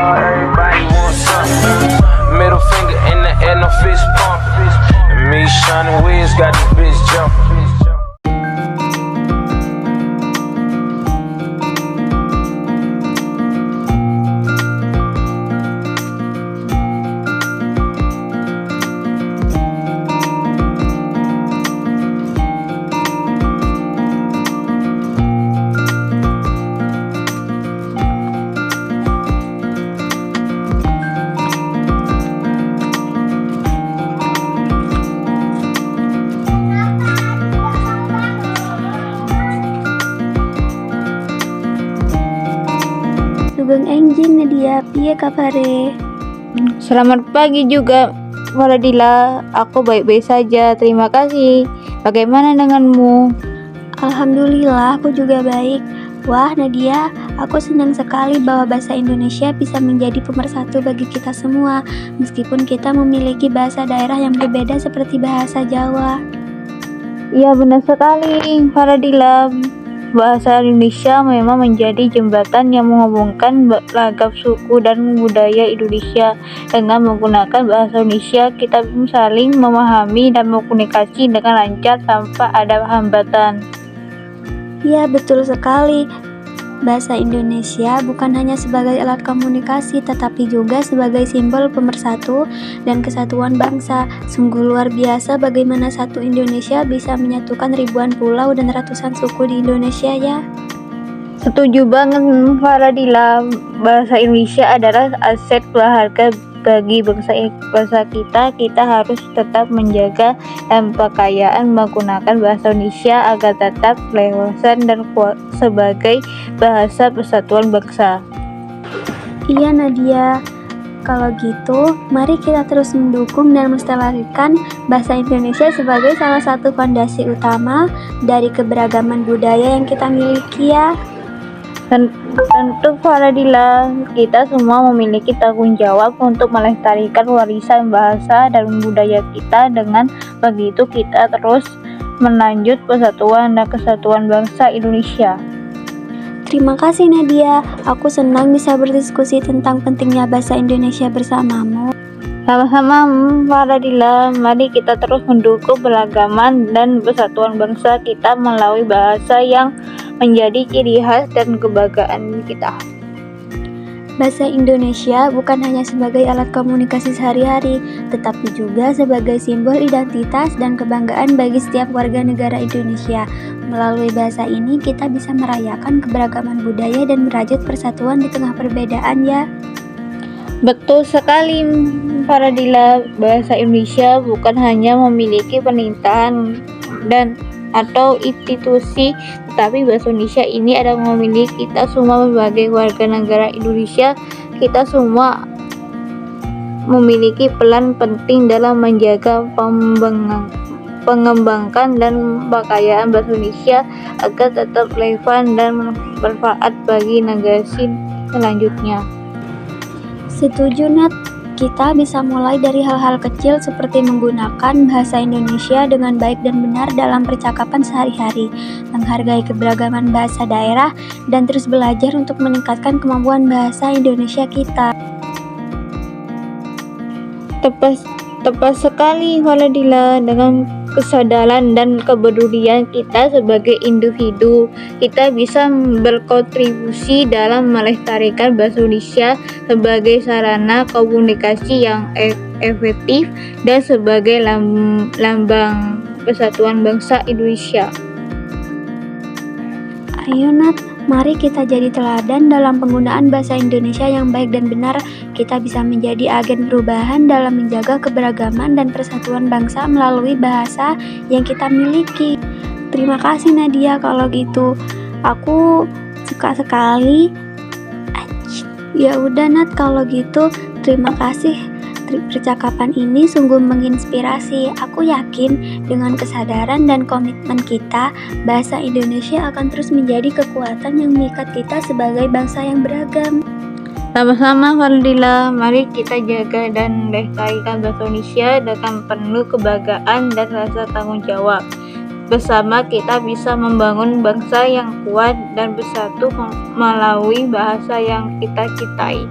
Everybody wants something. Middle finger in the air, no fist pump. And me, Shawnee Wiz, got this bitch jumping. Sugeng enjing Nadia, piye kabare? Selamat pagi juga, Waladila. Aku baik-baik saja, terima kasih. Bagaimana denganmu? Alhamdulillah, aku juga baik. Wah Nadia, aku senang sekali bahwa bahasa Indonesia bisa menjadi pemersatu bagi kita semua, meskipun kita memiliki bahasa daerah yang berbeda seperti bahasa Jawa. Iya benar sekali, Waladila. Bahasa Indonesia memang menjadi jembatan yang menghubungkan beragam suku dan budaya Indonesia. Dengan menggunakan bahasa Indonesia, kita saling memahami dan berkomunikasi dengan lancar tanpa ada hambatan. Iya betul sekali. Bahasa Indonesia bukan hanya sebagai alat komunikasi, tetapi juga sebagai simbol pemersatu dan kesatuan bangsa. Sungguh luar biasa bagaimana satu Indonesia bisa menyatukan ribuan pulau dan ratusan suku di Indonesia ya. Setuju banget, Faradila. Bahasa Indonesia adalah aset berharga bagi bangsa kita. Kita harus tetap menjaga dan kekayaan menggunakan bahasa Indonesia agar tetap relevan dan kuat sebagai bahasa persatuan bangsa. Iya Nadia, kalau gitu mari kita terus mendukung dan melestarikan bahasa Indonesia sebagai salah satu fondasi utama dari keberagaman budaya yang kita miliki ya. Tentu Faradila, kita semua memiliki tanggung jawab untuk melestarikan warisan bahasa dan budaya kita. Dengan begitu kita terus melanjut persatuan dan kesatuan bangsa Indonesia. Terima kasih Nadia, aku senang bisa berdiskusi tentang pentingnya bahasa Indonesia bersamamu. Sama-sama Faradila, mari kita terus mendukung beragaman dan persatuan bangsa kita melalui bahasa yang menjadi ciri khas dan kebanggaan kita. Bahasa Indonesia bukan hanya sebagai alat komunikasi sehari-hari, tetapi juga sebagai simbol identitas dan kebanggaan bagi setiap warga negara Indonesia. Melalui bahasa ini kita bisa merayakan keberagaman budaya dan merajut persatuan di tengah perbedaan ya. Betul sekali Faradila, bahasa Indonesia bukan hanya memiliki pemerintahan dan atau institusi, tetapi bahasa Indonesia ini adalah memiliki kita semua sebagai warga negara Indonesia. Kita semua memiliki peran penting dalam menjaga pengembangan dan kekayaan bahasa Indonesia agar tetap relevan dan bermanfaat bagi generasi selanjutnya. Setuju Nat, kita bisa mulai dari hal-hal kecil seperti menggunakan bahasa Indonesia dengan baik dan benar dalam percakapan sehari-hari, menghargai keberagaman bahasa daerah, dan terus belajar untuk meningkatkan kemampuan bahasa Indonesia kita. Tepat sekali Waladila, dengan kesadaran dan kepedulian kita sebagai individu, kita bisa berkontribusi dalam melestarikan bahasa Indonesia sebagai sarana komunikasi yang efektif dan sebagai lambang persatuan bangsa Indonesia. Ayo Nat, mari kita jadi teladan dalam penggunaan bahasa Indonesia yang baik dan benar. Kita bisa menjadi agen perubahan dalam menjaga keberagaman dan persatuan bangsa melalui bahasa yang kita miliki. Terima kasih Nadia kalau gitu. Aku suka sekali. Ya udah Nat, kalau gitu terima kasih. Percakapan ini sungguh menginspirasi. Aku yakin dengan kesadaran dan komitmen kita, bahasa Indonesia akan terus menjadi kekuatan yang mengikat kita sebagai bangsa yang beragam. Sama-sama Fardila, mari kita jaga dan lestarikan bahasa Indonesia dengan penuh kebanggaan dan rasa tanggung jawab. Bersama kita bisa membangun bangsa yang kuat dan bersatu melalui bahasa yang kita cintai.